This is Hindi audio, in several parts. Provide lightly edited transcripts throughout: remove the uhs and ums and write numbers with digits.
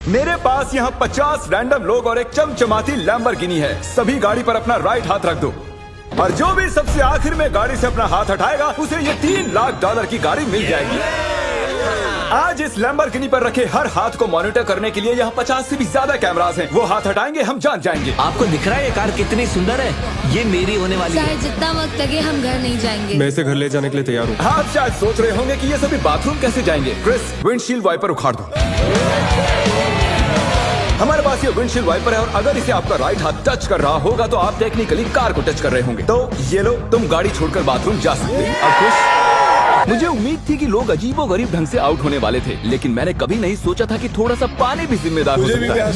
मेरे पास यहाँ 50 रैंडम लोग और एक चमचमाती लैम्बोर्गिनी है। सभी गाड़ी पर अपना राइट हाथ रख दो और जो भी सबसे आखिर में गाड़ी से अपना हाथ हटाएगा उसे ये $3 लाख की गाड़ी मिल जाएगी। आज इस लैम्बोर्गिनी पर रखे हर हाथ को मॉनिटर करने के लिए यहाँ 50 से भी ज्यादा कैमरास हैं। वो हाथ हटाएंगे हम जान जाएंगे। आपको दिख रहा है ये कार कितनी सुंदर है? ये मेरी होने वाली है। चाहे जितना वक्त लगे हम घर नहीं जाएंगे। मैं इसे घर ले जाने के लिए तैयार हूँ। आप शायद सोच रहे होंगे कि ये सभी बाथरूम कैसे जाएंगे। क्रिस, विंडशील्ड वाइपर उखाड़ दो। हमारे पास ये विंडशील्ड वाइपर है और अगर इसे आपका राइट हाथ टच कर रहा होगा तो आप टेक्निकली कार को टच कर रहे होंगे। तो ये लो, तुम गाड़ी छोड़कर बाथरूम जा सकते हो। अब खुश? मुझे उम्मीद थी कि लोग अजीबोगरीब ढंग से आउट होने वाले थे, लेकिन मैंने कभी नहीं सोचा था कि थोड़ा सा पानी भी जिम्मेदार हो सकता है।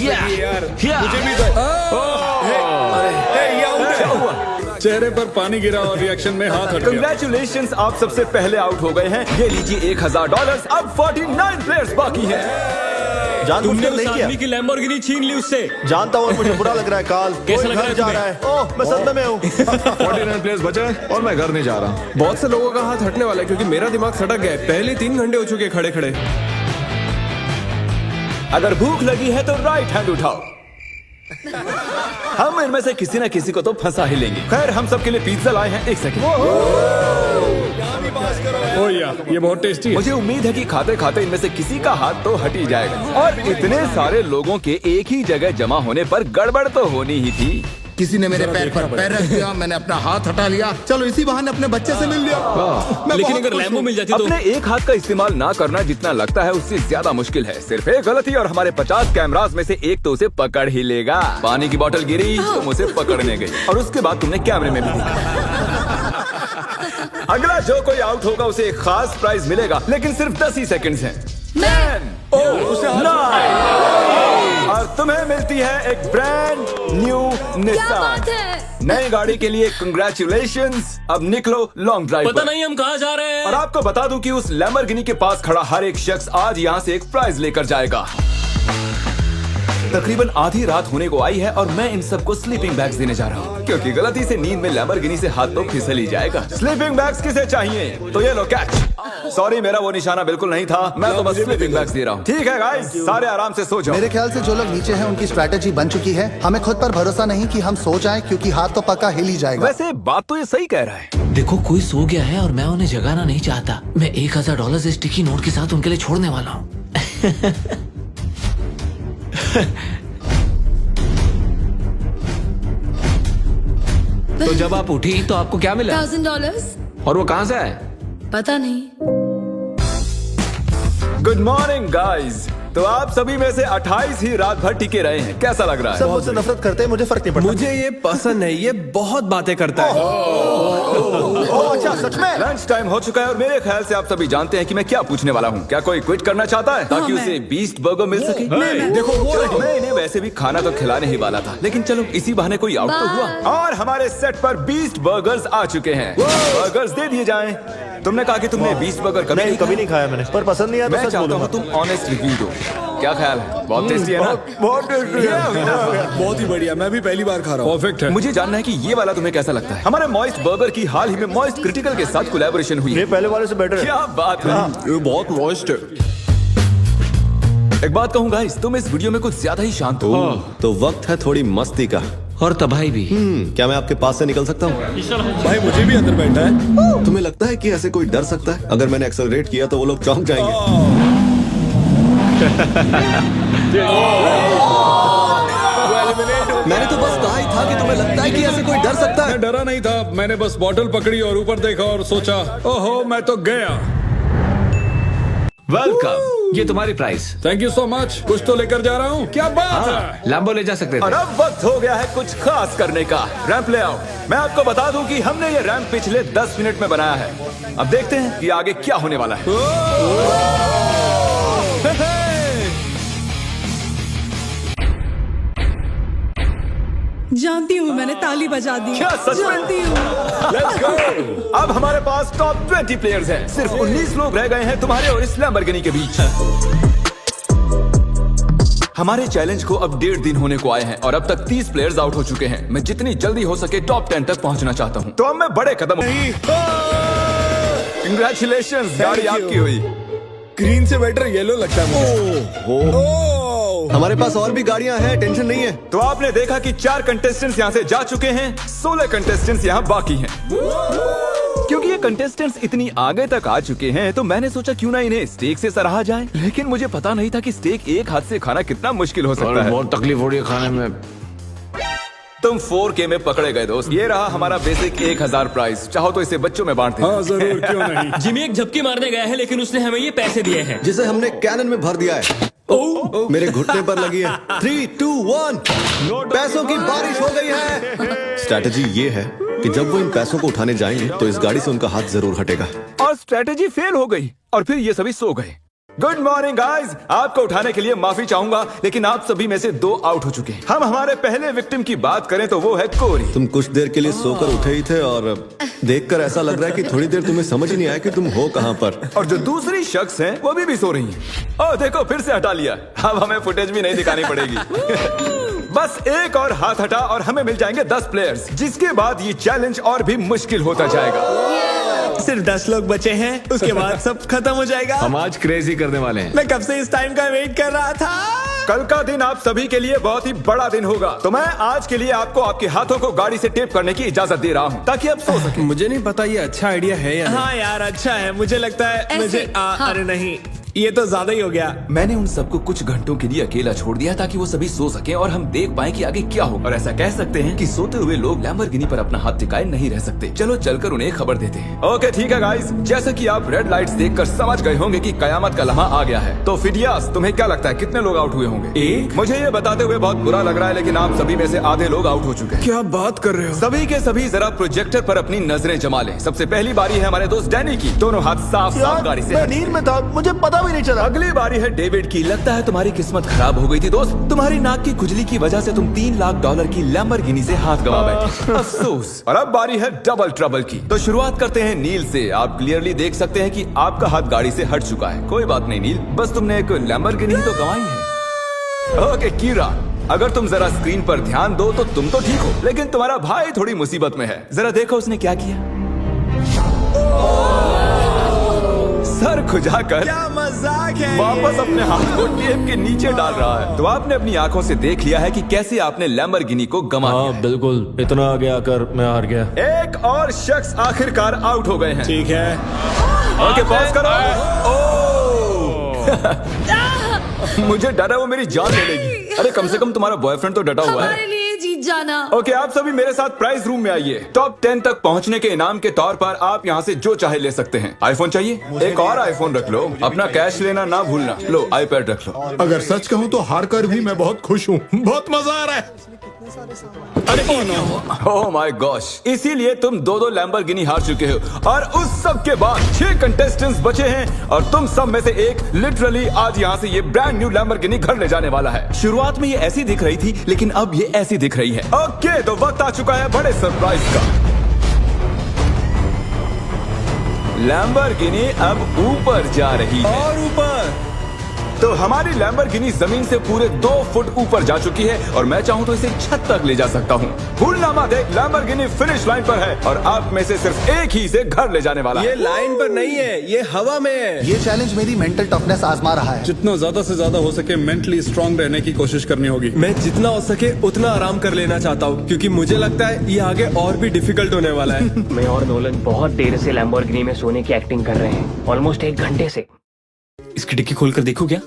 चेहरे पर पानी गिरा और रिएक्शन में हाथ हट गया। कंग्रेचुलेशंस, आप सबसे पहले आउट हो गए हैं। ये लीजिए $1000। अब 49 प्लेयर्स बाकी हैं। तुमने उस आदमी की लैम्बोर्गिनी छीन ली उससे। जानता हूँ, मुझे बुरा लग रहा है। काल कैसा लग रहा है जा रहा है? ओह, मैं सदमे में हूँ। 49 प्लेयर्स बचे हैं और मैं घर नहीं जा रहा। बहुत से लोगों का हाथ हटने वाला है क्योंकि मेरा दिमाग सटक गया है। पहले 3 घंटे हो चुके खड़े खड़े। अगर भूख लगी है तो राइट हैंड उठाओ। हम इनमें से किसी न किसी को तो फंसा ही लेंगे। खैर, हम सबके लिए पिज्जा लाए हैं। 1 सेकंड। ओह यार, ये बहुत टेस्टी है। मुझे उम्मीद है कि खाते खाते इनमें से किसी का हाथ तो हट ही जाएगा। और इतने सारे लोगों के एक ही जगह जमा होने पर गड़बड़ तो होनी ही थी। किसी ने मेरे पैर पर पैर रख दिया, मैंने अपना हाथ हटा लिया। चलो इसी बहाने अपने बच्चे से मिल लिया। लेकिन अगर लैम्बो मिल जाती तो अपने एक हाथ का इस्तेमाल ना करना जितना लगता है उससे ज्यादा मुश्किल है। सिर्फ एक गलती और हमारे 50 कैमरास में से एक तो उसे पकड़ ही लेगा। पानी की बोतल गिरी, तुम उसे पकड़ने गई और उसके बाद तुमने कैमरे में भी देखा। अगला जो कोई आउट होगा उसे एक खास प्राइज मिलेगा, लेकिन सिर्फ 10 ही सेकंड्स हैं। 10, 9 और तुम्हें मिलती है एक ब्रांड न्यू निसान। नई गाड़ी के लिए कंग्रेचुलेशंस। अब निकलो लॉन्ग ड्राइव पता पर। नहीं हम कहाँ जा रहे हैं। और आपको बता दूं कि उस लैम्बोर्गिनी के पास खड़ा हर एक शख्स आज यहाँ से एक प्राइज लेकर जाएगा। तकरीबन आधी रात होने को आई है और मैं इन सबको स्लीपिंग बैग्स देने जा रहा हूँ, क्योंकि गलती से नींद में लैम्बोर्गिनी से हाथ तो फिसल ही जाएगा। स्लीपिंग बैग्स किसे चाहिए? तो ये लो, कैच। सॉरी, मेरा वो निशाना बिल्कुल नहीं था। मैं तो बस स्लीपिंग बैग्स दे रहा हूँ। ठीक है गाइस, सारे आराम से सो जाओ। मेरे ख्याल से जो लोग नीचे हैं उनकी स्ट्रैटेजी बन चुकी है। हमें खुद पर भरोसा नहीं कि हम सो जाएं, क्योंकि हाथ तो पक्का हिल ही जाएगा। वैसे बात तो ये सही कह रहा है। देखो, कोई सो गया है और मैं उन्हें जगाना नहीं चाहता। मैं $1000 स्टिकी नोट के साथ उनके लिए छोड़ने वाला हूँ। तो जब आप उठी तो आपको क्या मिला? $1000। और वो कहाँ से आए? पता नहीं। Good morning guys. तो आप सभी में से 28 ही रात भर टिके रहे हैं। कैसा लग रहा है? सब मुझसे नफरत करते हैं, मुझे फर्क नहीं पड़ता। मुझे ये पसंद है। ये बहुत बातें करता है। ओह, अच्छा, सच में? लंच टाइम हो चुका है और मेरे ख्याल से आप सभी जानते हैं कि मैं क्या पूछने वाला हूँ। क्या कोई क्विट करना चाहता है ताकि उसे बीस्ट बर्गर मिल सके? देखो, वो मैं इन्हें वैसे भी खाना तो खिलाने ही वाला था, लेकिन चलो इसी बहाने कोई आउट तो हुआ। और हमारे सेट पर बीस्ट बर्गर्स आ चुके हैं। बर्गर्स दे दिए जाएं। तुमने कहा कि तुमने बीस्ट बर्गर कभी नहीं खाया मैंने, पर पसंद नहीं आया तो मैं सच चाहता हूँ बोलूंगा। तुम ऑनेस्ट रिव्यू दो। क्या ख्याल है? बहुत टेस्टी है ना? बहुत टेस्टी है। बहुत ही बढ़िया, मैं भी पहली बार खा रहा हूँ। परफेक्ट है। मुझे जानना है कि ये वाला तुम्हें कैसा लगता है। हमारे मॉइस्ट बर्गर की हाल ही में मॉइस्ट क्रिटिकल के साथ कोलैबोरेशन हुई ये है। पहले वाले से बेटर है। क्या बात है। ये बहुत मॉइस्ट है। एक बात कहूँ गाइस, तुम इस वीडियो में कुछ ज्यादा ही शांत हो। तो वक्त है थोड़ी मस्ती का। और तबाही भी। क्या मैं आपके पास से निकल सकता हूँ? भाई मुझे भी अंदर बैठा है। तुम्हें लगता है कि ऐसे कोई डर सकता है? अगर मैंने एक्सेलरेट किया तो वो लोग चौंक जाएंगे। मैंने तो बस कहा ही था कि तुम्हें लगता है कि ऐसे कोई डर सकता है? मैं डरा नहीं था। मैंने बस बॉटल पकड़ी और ऊपर देखा और सोचा, ओहो, मैं तो गया। वेलकम, ये तुम्हारी price. Thank you so much. कुछ तो लेकर जा रहा हूँ। क्या बात है? लैम्बो ले जा सकते और थे। अब वक्त हो गया है कुछ खास करने का। रैंप ले आओ। मैं आपको बता दूं कि हमने ये रैंप पिछले 10 मिनट में बनाया है। अब देखते हैं कि आगे क्या होने वाला है। जानती हूँ, मैंने ताली बजा दी। क्या सच में? जानती हूँ। Let's go! अब हमारे पास टॉप 20 प्लेयर्स हैं। सिर्फ 19 लोग रह गए हैं तुम्हारे और इस लैम्बोर्गिनी के बीच। हमारे चैलेंज को अब 1.5 दिन होने को आए हैं और अब तक 30 प्लेयर्स आउट हो चुके हैं। मैं जितनी जल्दी हो सके टॉप 10 तक पहुंचना चाहता हूं। तो अब मैं बड़े कदम। कंग्रेचुलेशंस, गाड़ी आपकी हुई। ग्रीन से बेटर येलो लगता है मुझे। हमारे पास और भी गाड़ियां हैं, टेंशन नहीं है। तो आपने देखा कि 4 कंटेस्टेंट्स यहाँ से जा चुके हैं, 16 कंटेस्टेंट्स यहाँ बाकी हैं। क्योंकि ये कंटेस्टेंट्स इतनी आगे तक आ चुके हैं तो मैंने सोचा क्यों ना इन्हें स्टेक से सराहा जाए। लेकिन मुझे पता नहीं था कि स्टेक एक हाथ से खाना कितना मुश्किल हो सकता है। बहुत तकलीफ हो रही है खाने में। तुम 4K में पकड़े गए दोस्त। ये रहा हमारा बेसिक 1000 प्राइस। चाहो तो इसे बच्चों में बांट दें। हाँ जरूर, क्यों नहीं। जिमी एक झपकी मारने गया है लेकिन उसने हमें ये पैसे दिए हैं जिसे हमने कैनन में भर दिया है। मेरे घुटने पर लगी है। 3, 2, 1 पैसों की बारिश हो गई है। स्ट्रैटेजी ये है कि जब वो इन पैसों को उठाने जाएंगे तो इस गाड़ी से उनका हाथ जरूर हटेगा। और स्ट्रैटेजी फेल हो गई और फिर ये सभी सो गए। गुड मॉर्निंग गाइस, आपको उठाने के लिए माफी चाहूंगा लेकिन आप सभी में से 2 आउट हो चुके हैं। हम हमारे पहले विक्टिम की बात करें तो वो है कोरी। तुम कुछ देर के लिए सोकर उठे ही थे और देखकर ऐसा लग रहा है कि थोड़ी देर तुम्हें समझ ही नहीं आया कि तुम हो कहां पर। और जो दूसरी शख्स हैं वो भी सो रही हैं। ओह देखो, फिर से हटा लिया। अब हमें फुटेज भी नहीं दिखानी पड़ेगी। बस एक और हाथ हटा और हमें मिल जाएंगे 10 प्लेयर्स, जिसके बाद ये चैलेंज और भी मुश्किल होता जाएगा। सिर्फ 10 लोग बचे हैं, उसके बाद सब खत्म हो जाएगा। हम आज क्रेजी करने वाले हैं। मैं कब से इस टाइम का वेट कर रहा था। कल का दिन आप सभी के लिए बहुत ही बड़ा दिन होगा, तो मैं आज के लिए आपको आपके हाथों को गाड़ी से टेप करने की इजाजत दे रहा हूँ ताकि आप सो सकें। मुझे नहीं पता ये अच्छा आइडिया है या नहीं। हाँ यार अच्छा है, मुझे लगता है ऐसे, मुझे हाँ। अरे नहीं, ये तो ज्यादा ही हो गया। मैंने उन सबको कुछ घंटों के लिए अकेला छोड़ दिया ताकि वो सभी सो सकें और हम देख पाएं कि आगे क्या हो। और ऐसा कह सकते हैं कि सोते हुए लोग लैम्बोर्गिनी पर अपना हाथ टिकाए नहीं रह सकते। चलो चलकर उन्हें खबर देते हैं। ओके ठीक है गाइस, जैसा कि आप रेड लाइट्स देखकर समझ गए होंगे कि कयामत का लम्हा आ गया है। तो फिडियास, तुम्हें क्या लगता है कितने लोग आउट हुए होंगे? 1। मुझे ये बताते हुए बहुत बुरा लग रहा है लेकिन आप सभी में से आधे लोग आउट हो चुके हैं। क्या बात कर रहे हो? सभी के सभी जरा प्रोजेक्टर पर अपनी नजरें जमा लें। सबसे पहली बारी है हमारे दोस्त डैनी की। दोनों हाथ साफ साफ गाड़ी से मैं नींद में था, मुझे पता भी नहीं चला। अगली बारी है डेविड की। लगता है तुम्हारी किस्मत खराब हो गई थी दोस्त। तुम्हारी नाक की खुजली की वजह से तुम $3 लाख की लैम्बोर्गिनी से हाथ गंवा बैठे। अफसोस। और अब बारी है डबल ट्रबल की। तो शुरुआत करते हैं नील से। आप क्लियरली देख सकते हैं कि आपका हाथ गाड़ी से हट चुका है। कोई बात नहीं नील, बस तुमने एक लैम्बोर्गिनी तो गंवाई है। ओके कीरा, अगर तुम जरा स्क्रीन पर ध्यान दो तो तुम तो ठीक हो, लेकिन तुम्हारा भाई थोड़ी मुसीबत में है। जरा देखो उसने क्या किया। सर खुजाकर क्या मजाक है। वापस अपने हाथ को टेप के नीचे डाल रहा है। तो आपने अपनी आंखों से देख लिया है कि कैसे आपने लैम्बोर्गिनी को गंवा दिया है। बिल्कुल, इतना आगे आकर मैं हार गया। एक और शख्स आखिरकार आउट हो गए हैं। ठीक है, ओके पॉज करो। मुझे डर है वो मेरी जान ले लेगी। अरे कम से कम तुम्हारा बॉयफ्रेंड तो डटा हुआ हमारे है। लिए जीत जाना। ओके आप सभी मेरे साथ प्राइज रूम में आइए। टॉप 10 तक पहुंचने के इनाम के तौर पर आप यहाँ से जो चाहे ले सकते हैं। आईफोन चाहिए? एक और आईफोन रख लो। अपना कैश लेना ना भूलना। लो आईपैड रख लो। अगर सच कहूँ तो हार कर भी मैं बहुत खुश हूँ। बहुत मजा आ रहा है। ओह माय गॉश, इसीलिए तुम 2-2 लैम्बोर्गिनी हार चुके हो। और उस सब के बाद 6 कंटेस्टेंट्स बचे हैं और तुम सब में से एक लिटरली आज यहाँ से ये ब्रांड न्यू लैम्बोर्गिनी घर ले जाने वाला है। शुरुआत में ये ऐसी दिख रही थी लेकिन अब ये ऐसी दिख रही है। ओके तो वक्त आ चुका है बड़े सरप्राइज का। लैम्बोर्गिनी अब ऊपर जा रही है। और ऊपर। तो हमारी लैम्बोर्गिनी जमीन से पूरे 2 फुट ऊपर जा चुकी है और मैं चाहूँ तो इसे छत तक ले जा सकता हूँ। भूलना देख, लैम्बोर्गिनी फिनिश लाइन पर है और आप में से सिर्फ एक ही इसे घर ले जाने वाला है। ये लाइन पर नहीं है, ये हवा में है। ये चैलेंज मेरी मेंटल टफनेस आजमा रहा है। जितना ज्यादा से ज्यादा हो सके मेंटली स्ट्रांग रहने की कोशिश करनी होगी। मैं जितना हो सके उतना आराम कर लेना चाहता हूँ क्योंकि मुझे लगता है ये आगे और भी डिफिकल्ट होने वाला है। मैं और नोलन बहुत देर से लैम्बोर्गिनी में सोने की एक्टिंग कर रहे हैं, ऑलमोस्ट 1 घंटे से। इसकी डिक्की खोलकर देखो क्या।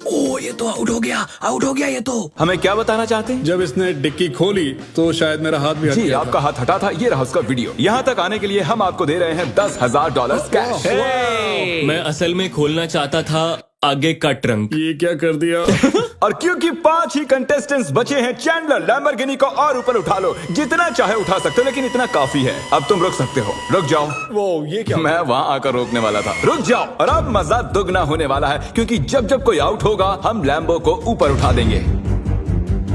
ओ ये तो आउट हो गया ये तो। हमें क्या बताना चाहते हैं? जब इसने डिक्की खोली तो शायद मेरा हाथ भी हट जी गया आपका हाथ हटा था। ये रहा उसका वीडियो। यहाँ तक आने के लिए हम आपको दे रहे हैं $10,000 कैश। मैं असल में खोलना चाहता था आगे का ट्रंक। ये क्या कर दिया। और क्योंकि 5 ही कंटेस्टेंट्स बचे हैं, चैंडलर लैम्बोर्गिनी को और ऊपर उठा लो। जितना चाहे उठा सकते हो लेकिन इतना काफी है। अब तुम रुक सकते हो। रुक जाओ। वो ये क्या। मैं वहाँ आकर रोकने वाला था। रुक जाओ। और अब मजा दुगना होने वाला है क्योंकि जब जब कोई आउट होगा हम लैम्बो को ऊपर उठा देंगे।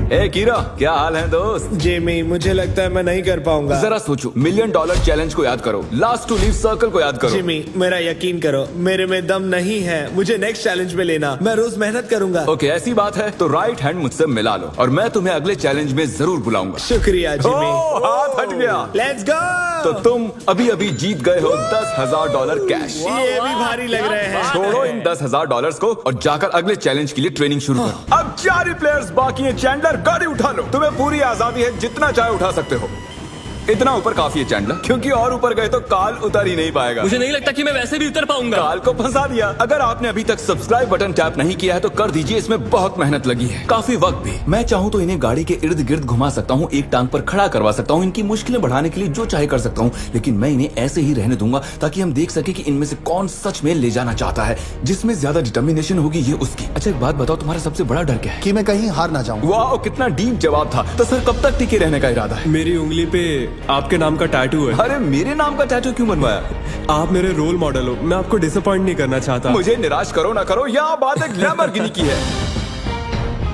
ए कीरा, क्या हाल है दोस्त? जिमी, मुझे लगता है मैं नहीं कर पाऊंगा। जरा सोचो, $1 मिलियन चैलेंज को याद करो, लास्ट टू लीव सर्कल को याद करो। जिमी, मेरा यकीन करो, मेरे में दम नहीं है। मुझे नेक्स्ट चैलेंज में लेना, मैं रोज मेहनत करूंगा। ओके, ऐसी बात है तो राइट हैंड मुझसे मिला लो और मैं तुम्हें अगले चैलेंज में जरूर बुलाऊंगा। शुक्रिया जिमी। हाथ हट गया। Let's go. तो तुम अभी अभी जीत गए हो $10,000 कैश। ये भी भारी लग रहे हैं। छोड़ो इन $10,000 को और जाकर अगले चैलेंज के लिए ट्रेनिंग शुरू करो। अब 4 ही प्लेयर्स बाकी हैं। चैंडलर, गाड़ी उठा लो, तुम्हें पूरी आजादी है, जितना चाहे उठा सकते हो। इतना ऊपर काफी है चैंडलर, क्योंकि और ऊपर गए तो काल उतर ही नहीं पाएगा। मुझे नहीं लगता कि मैं वैसे भी उतर पाऊंगा। काल को फंसा दिया। अगर आपने अभी तक सब्सक्राइब बटन टैप नहीं किया है तो कर दीजिए, इसमें बहुत मेहनत लगी है, काफी वक्त भी। मैं चाहूँ तो इन्हें गाड़ी के इर्द गिर्द घुमा सकता हूँ, एक टांग पर खड़ा करवा सकता हूँ, इनकी मुश्किलें बढ़ाने के लिए जो चाहे कर सकता हूँ, लेकिन मैं इन्हें ऐसे ही रहने दूंगा ताकि हम देख सके कि इनमें से कौन सच में ले जाना चाहता है। जिसमें ज्यादा डिटर्मिनेशन होगी ये उसकी। अच्छा एक बात बताओ, तुम्हारा सबसे बड़ा डर क्या है? कि मैं कहीं हार ना जाऊं। वाह, कितना डीप जवाब था। तो सर कब तक टिके रहने का इरादा है? मेरी उंगली पे आपके नाम का टैटू है। अरे मेरे नाम का टैटू क्यों बनवाया? आप मेरे रोल मॉडल हो, मैं आपको डिसअपॉइंट नहीं करना चाहता। मुझे निराश करो ना करो, यह बात एक लैम्बोर्गिनी की है।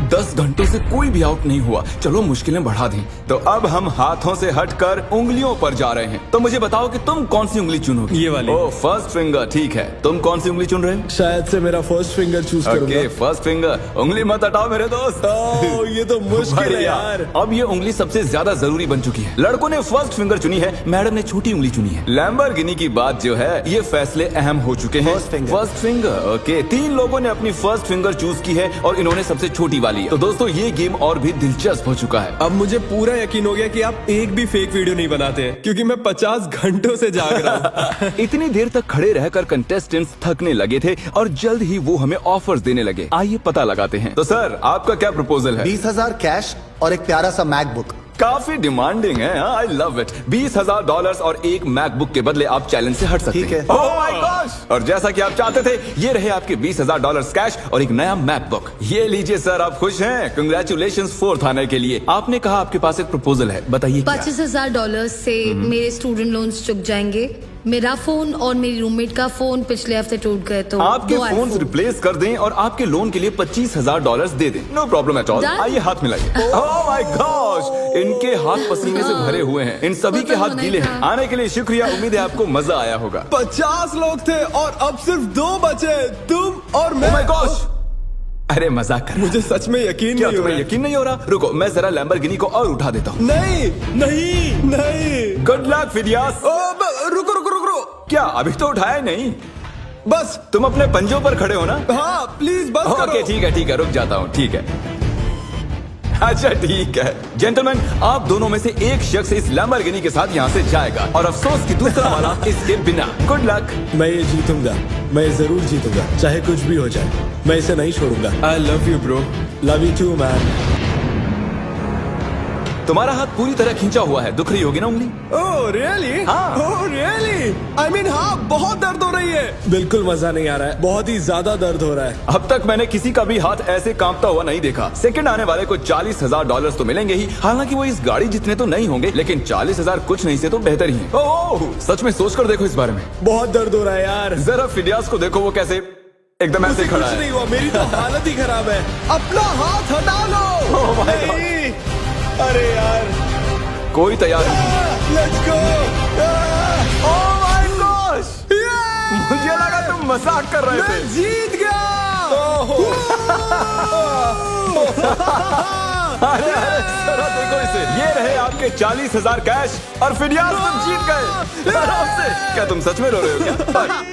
10 घंटों से कोई भी आउट नहीं हुआ। चलो मुश्किलें बढ़ा दें। तो अब हम हाथों से हटकर उंगलियों पर जा रहे हैं। तो मुझे बताओ कि तुम कौन सी उंगली चुनोगे? ये वाली। ओह, फर्स्ट फिंगर, ठीक है। तुम कौन सी उंगली चुन रहे हो? शायद से मेरा फर्स्ट फिंगर चूज करूंगा। Okay, first finger. उंगली मत हटाओ मेरे दोस्त। ओह, ये तो मुश्किल है बढ़िया। यार। अब ये उंगली सबसे ज्यादा जरूरी बन चुकी है। लड़कों ने फर्स्ट फिंगर चुनी है, मैडम ने छोटी उंगली चुनी है। लैम्बोर्गिनी की बात जो है, ये फैसले अहम हो चुके हैं। First finger, okay. 3 लोगों ने अपनी फर्स्ट फिंगर चूज की है और इन्होंने सबसे छोटी वाली है। तो दोस्तों ये गेम और भी दिलचस्प हो चुका है। अब मुझे पूरा यकीन हो गया कि आप एक भी फेक वीडियो नहीं बनाते हैं, क्योंकि मैं 50 घंटों से जाग रहा हूँ। इतनी देर तक खड़े रहकर कंटेस्टेंट्स थकने लगे थे और जल्द ही वो हमें ऑफर्स देने लगे। आइए पता लगाते हैं। तो सर आपका क्या प्रपोजल है? 20,000 कैश और एक प्यारा सा मैकबुक। काफी डिमांडिंग है। I love it. $20,000 और एक मैकबुक के बदले आप चैलेंज से हट सकते ठीक है। हैं। Oh my gosh! और जैसा कि आप चाहते थे, ये रहे आपके $20,000 कैश और एक नया मैकबुक। ये लीजिए सर, आप खुश हैं? कंग्रेचुलेशंस 4th आने के लिए। आपने कहा आपके पास एक प्रपोजल है, बताइए क्या? $25,000 से मेरे स्टूडेंट लोन्स चुक जाएंगे। मेरा फोन और मेरी रूममेट का फोन पिछले हफ्ते टूट गए, तो आपके 2 फोन iPhone। रिप्लेस कर दें और आपके लोन के लिए $25,000 दे दें। No problem at all. Done? आइए हाथ मिलाइए। Oh my gosh! इनके हाथ पसीने से भरे हुए हैं। इन सभी वो के तो हाथ होना ही गीले हैं। था। आने के लिए शुक्रिया। उम्मीद है आपको मजा आया होगा। 50 लोग थे और अब सिर्फ 2 बचे, तुम और मैं। Oh my gosh! अरे मजाक कर। मुझे सच में यकीन क्या नहीं हो तुम्हें रहा। यकीन नहीं हो रहा? रुको, मैं जरा लैम्बोर्गिनी को और उठा देता हूँ। नहीं नहीं नहीं। Good luck Phidias. रुको रुको रुको। क्या अभी तो उठाया ही नहीं? बस। तुम अपने पंजों पर खड़े हो ना? हाँ प्लीज बस करो। ओके ठीक है, रुक जाता हूँ। ठीक है, अच्छा ठीक है। जेंटलमैन, आप दोनों में से एक शख्स इस लैम्बोर्गिनी के साथ यहाँ से जाएगा और अफसोस कि दूसरा वाला इसके बिना। Good luck. मैं ये जीतूंगा, मैं जरूर जीतूंगा, चाहे कुछ भी हो जाए। मैं इसे नहीं छोड़ूंगा। I love you bro. Love you too man. तुम्हारा हाथ पूरी तरह खींचा हुआ है, दुख रही होगी ना उंगली? Oh really? हाँ। Oh really? आई मीन हाँ, बहुत दर्द हो रही है। बिल्कुल मजा नहीं आ रहा है, बहुत ही ज्यादा दर्द हो रहा है। अब तक मैंने किसी का भी हाथ ऐसे कांपता हुआ नहीं देखा। सेकंड आने वाले को $40,000 तो मिलेंगे ही। हालांकि वो इस गाड़ी जितने तो नहीं होंगे, लेकिन 40,000 कुछ नहीं से तो बेहतर ही है। ओह, सच में सोच कर देखो इस बारे में। बहुत दर्द हो रहा है यार। जरा फिडियास को देखो, वो कैसे एकदम ऐसे खड़ा कुछ है। नहीं हुआ, मेरी तो हालत ही खराब है। अपना हाथ हटा लो। Oh my God. नहीं। अरे यार, कोई तैयार नहीं। Let's go. Oh my gosh! मुझे लगा तुम मजाक कर रहे थे। मैं जीत गया। अरे जरा देखो इसे। ये रहे आपके 40,000 कैश और फिडियास तुम जीत गए। आराम से। क्या तुम सच में रो रहे हो क्या?